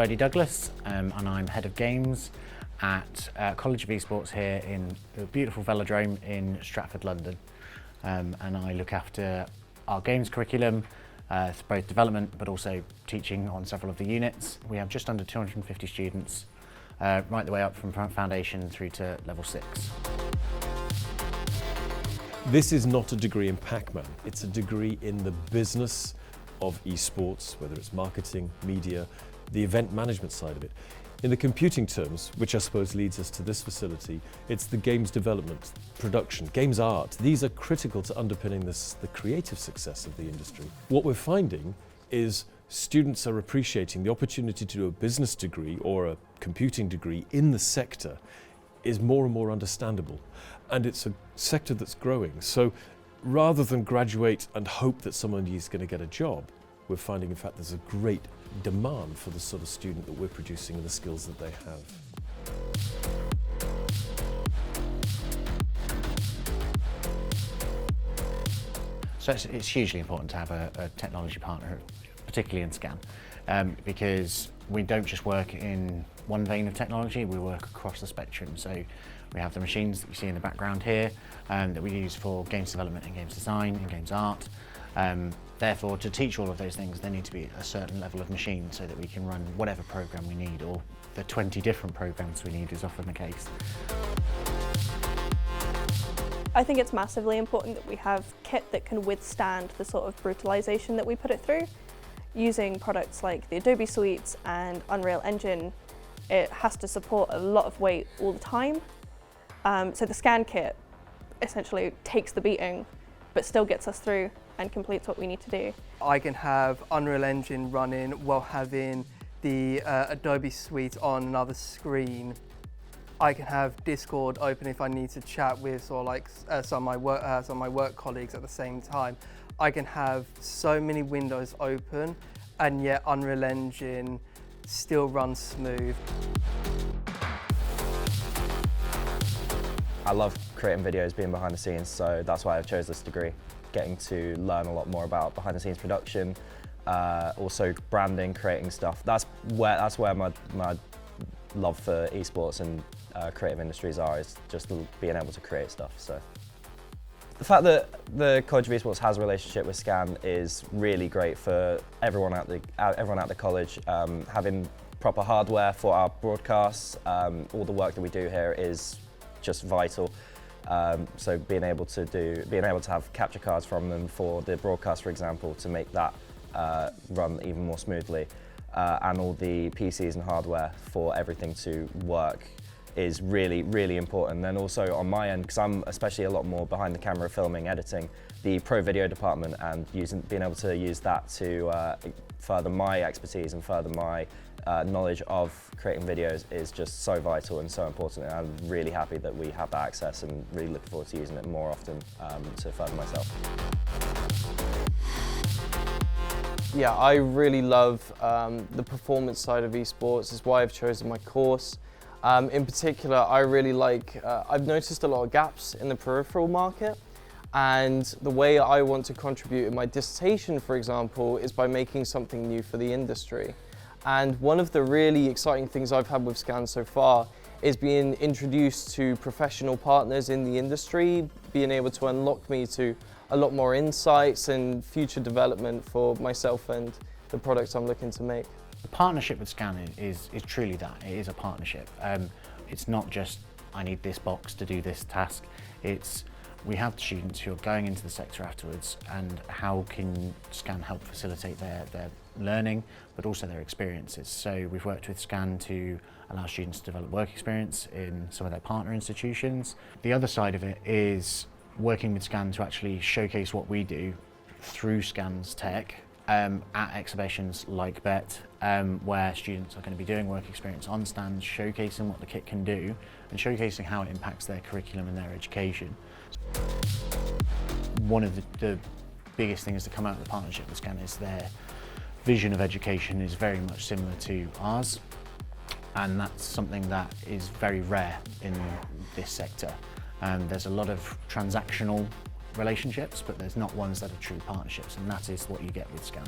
Bodie Douglas, and I'm Head of Games at College of Esports here in the beautiful velodrome in Stratford, London. And I look after our games curriculum, both development but also teaching on several of the units. We have just under 250 students, right the way up from foundation through to level 6. This is not a degree in Pac-Man, it's a degree in the business of esports, whether it's marketing, media, the event management side of it. In the computing terms, which I suppose leads us to this facility, it's the games development, production, games art. These are critical to underpinning the creative success of the industry. What we're finding is students are appreciating the opportunity to do a business degree or a computing degree in the sector is more and more understandable. And it's a sector that's growing. So rather than graduate and hope that somebody is going to get a job, we're finding in fact there's a great demand for the sort of student that we're producing and the skills that they have. So it's hugely important to have a technology partner, particularly in SCAN, because we don't just work in one vein of technology, we work across the spectrum. So we have the machines that you see in the background here that we use for games development and games design and games art. Therefore, to teach all of those things, there need to be a certain level of machine so that we can run whatever program we need, or the 20 different programs we need is often the case. I think it's massively important that we have kit that can withstand the sort of brutalization that we put it through. Using products like the Adobe suites and Unreal Engine, it has to support a lot of weight all the time. So the SCAN kit essentially takes the beating, but still gets us through and completes what we need to do. I can have Unreal Engine running while having the Adobe suite on another screen. I can have Discord open if I need to chat with some of my work colleagues at the same time. I can have so many windows open and yet Unreal Engine still runs smooth. I love creating videos, being behind the scenes, so that's why I chose this degree. Getting to learn a lot more about behind the scenes production, also branding, creating stuff. That's where my love for esports and creative industries is just being able to create stuff. So the fact that the College of Esports has a relationship with SCAN is really great for everyone at the college. Having proper hardware for our broadcasts, all the work that we do here is just vital. So being able to have capture cards from them for the broadcast, for example, to make that run even more smoothly, and all the PCs and hardware for everything to work is really, really important. And also on my end, because I'm especially a lot more behind the camera filming, editing, the pro video department, and being able to use that to further my expertise and further my knowledge of creating videos is just so vital and so important, and I'm really happy that we have that access and really looking forward to using it more often to further myself. Yeah, I really love the performance side of esports. It's why I've chosen my course. In particular, I really like, I've noticed a lot of gaps in the peripheral market, and the way I want to contribute in my dissertation, for example, is by making something new for the industry. And one of the really exciting things I've had with SCAN so far is being introduced to professional partners in the industry, being able to unlock me to a lot more insights and future development for myself and the products I'm looking to make. The partnership with SCAN is truly that. It is a partnership. It's not just, I need this box to do this task. It's, we have students who are going into the sector afterwards, and how can SCAN help facilitate their learning, but also their experiences. So we've worked with SCAN to allow students to develop work experience in some of their partner institutions. The other side of it is working with SCAN to actually showcase what we do through SCAN's tech at exhibitions like BET, where students are going to be doing work experience on stands, showcasing what the kit can do and showcasing how it impacts their curriculum and their education. One of the biggest things to come out of the partnership with SCAN is their vision of education is very much similar to ours, and that's something that is very rare in this sector. There's a lot of transactional relationships, but there's not ones that are true partnerships, and that is what you get with SCAN.